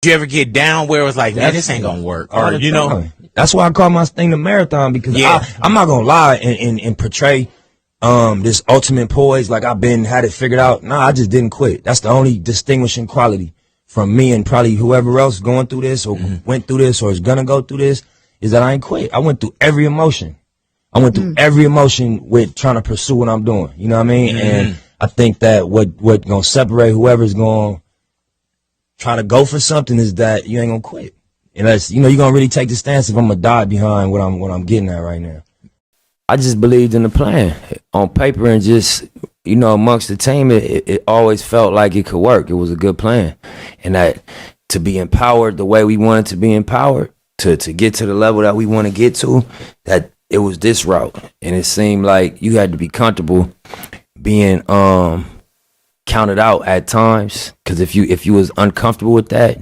Did you ever get down where it was like, man, this ain't gonna work? Or, you know? That's why I call my thing the marathon, because I'm not gonna lie and portray this ultimate poise like I've had it figured out. Nah, I just didn't quit. That's the only distinguishing quality from me and probably whoever else going through this or went through this or is gonna go through this, is that I ain't quit. I went through every emotion. I went through every emotion with trying to pursue what I'm doing. You know what I mean? And I think that what gonna separate whoever's gonna try to go for something is that you ain't gonna quit. Unless, you know, you're gonna really take the stance if I'm gonna die behind what I'm getting at right now. I just believed in the plan on paper, and just, you know, amongst the team, it always felt like it could work. It was a good plan, and that to be empowered the way we wanted to be empowered, to get to the level that we want to get to, that it was this route. And it seemed like you had to be comfortable being counted out at times, because if you was uncomfortable with that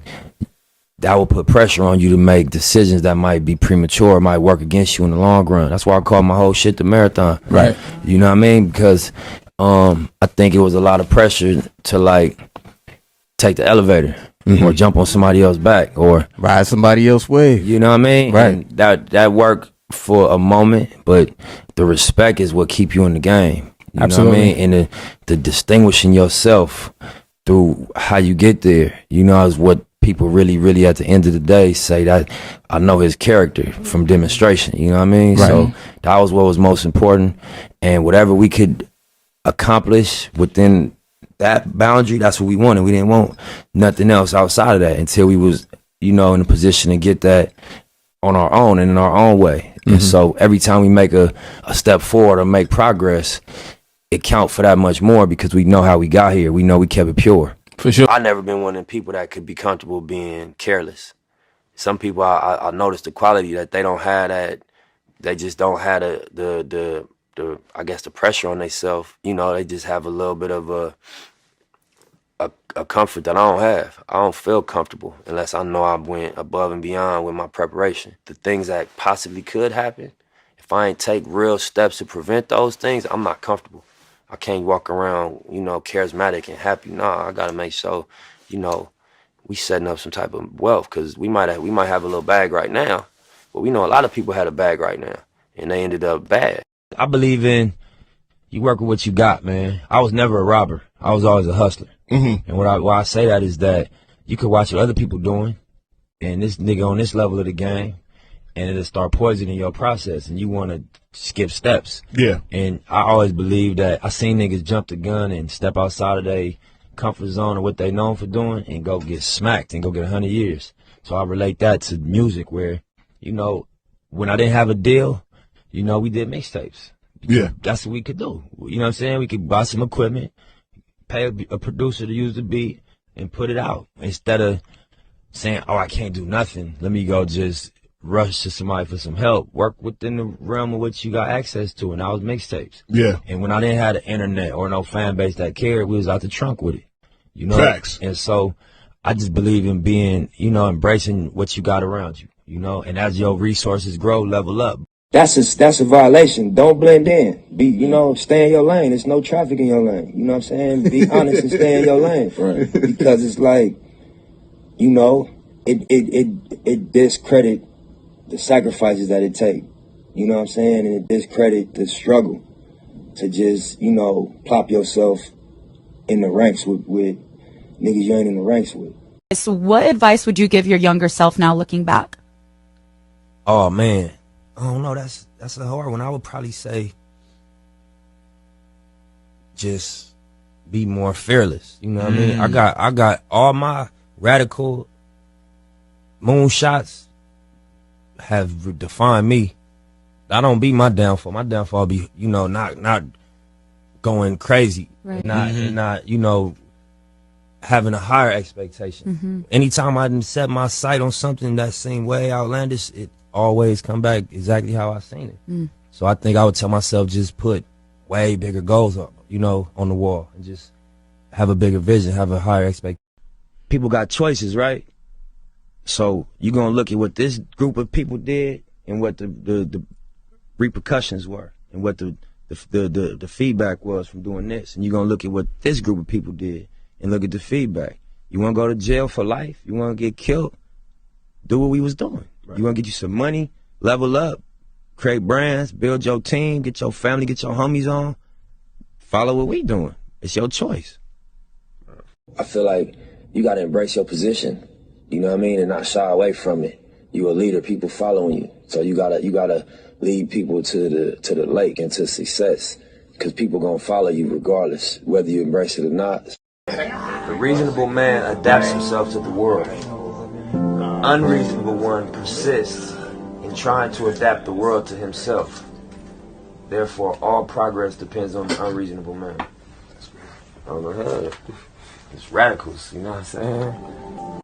would put pressure on you to make decisions that might be premature or might work against you in the long run. That's why I call my whole shit the marathon. Right. You know what I mean? Because I think it was a lot of pressure to like take the elevator or jump on somebody else's back or ride somebody else's wave. You know what I mean? Right. And that worked for a moment, but the respect is what keep you in the game. You Absolutely. know what I mean? And the distinguishing yourself through how you get there, you know, is what people really at the end of the day say, that I know his character from demonstration. You know what I mean? Right. So that was what was most important. And whatever we could accomplish within that boundary, that's what we wanted. We didn't want nothing else outside of that until we was, you know, in a position to get that on our own and in our own way. And so every time we make a step forward or make progress, it count for that much more, because we know how we got here. We know we kept it pure. For sure. I never been one of the people that could be comfortable being careless. Some people, I noticed the quality that they don't have, that they just don't have the I guess the pressure on themselves. You know, they just have a little bit of a comfort that I don't have. I don't feel comfortable unless I know I went above and beyond with my preparation. The things that possibly could happen, if I ain't take real steps to prevent those things, I'm not comfortable. I can't walk around, you know, charismatic and happy. Nah, I gotta make sure, you know, we setting up some type of wealth, because we might have a little bag right now, but we know a lot of people had a bag right now and they ended up bad. I believe in you work with what you got, man. I was never a robber. I was always a hustler. And why I say that is that you could watch what other people doing, and this nigga on this level of the game, and it'll start poisoning your process, and you want to skip steps. Yeah. And I always believe that I seen niggas jump the gun and step outside of their comfort zone or what they known for doing and go get smacked and go get 100 years. So I relate that to music, where, you know, when I didn't have a deal, you know, we did mixtapes. Yeah. That's what we could do. You know what I'm saying? We could buy some equipment, pay a producer to use the beat, and put it out. Instead of saying, oh, I can't do nothing, let me go just rush to somebody for some help. Work within the realm of what you got access to, and that was mixtapes. Yeah. And when I didn't have the internet or no fan base that cared, we was out the trunk with it. You know? Facts. And so I just believe in being, you know, embracing what you got around you, you know, and as your resources grow, level up. That's a violation. Don't blend in. Be, you know, stay in your lane. There's no traffic in your lane. You know what I'm saying? Be honest and stay in your lane. Right. Because it's like, you know, it discredit the sacrifices that it take. You know what I'm saying? And it discredit the struggle to just, you know, plop yourself in the ranks with niggas you ain't in the ranks with. So what advice would you give your younger self now looking back? Oh man, I don't know. That's a hard one. I would probably say just be more fearless. You know what I mean? I got all my radical moonshots have defined me. I don't be my downfall. My downfall be, you know, not going crazy, right. not you know, having a higher expectation. Anytime I didn't set my sight on something that seemed way outlandish, it always come back exactly how I seen it. So I think I would tell myself, just put way bigger goals up, you know, on the wall, and just have a bigger vision, have a higher expectation. People got choices, right? So you're gonna look at what this group of people did and what the repercussions were, and what the feedback was from doing this, and you're gonna look at what this group of people did and look at the feedback. You want to go to jail for life? You want to get killed? Do what we was doing. Right. You want to get you some money, level up, create brands, build your team, get your family, get your homies on. Follow what we doing. It's your choice. I feel like you got to embrace your position, you know what I mean, and not shy away from it. You a leader, people following you. So you gotta lead people to the lake and to success, because people gonna follow you regardless, whether you embrace it or not. The reasonable man adapts himself to the world. The unreasonable one persists in trying to adapt the world to himself. Therefore, all progress depends on the unreasonable man. On the head. It's radicals, you know what I'm saying?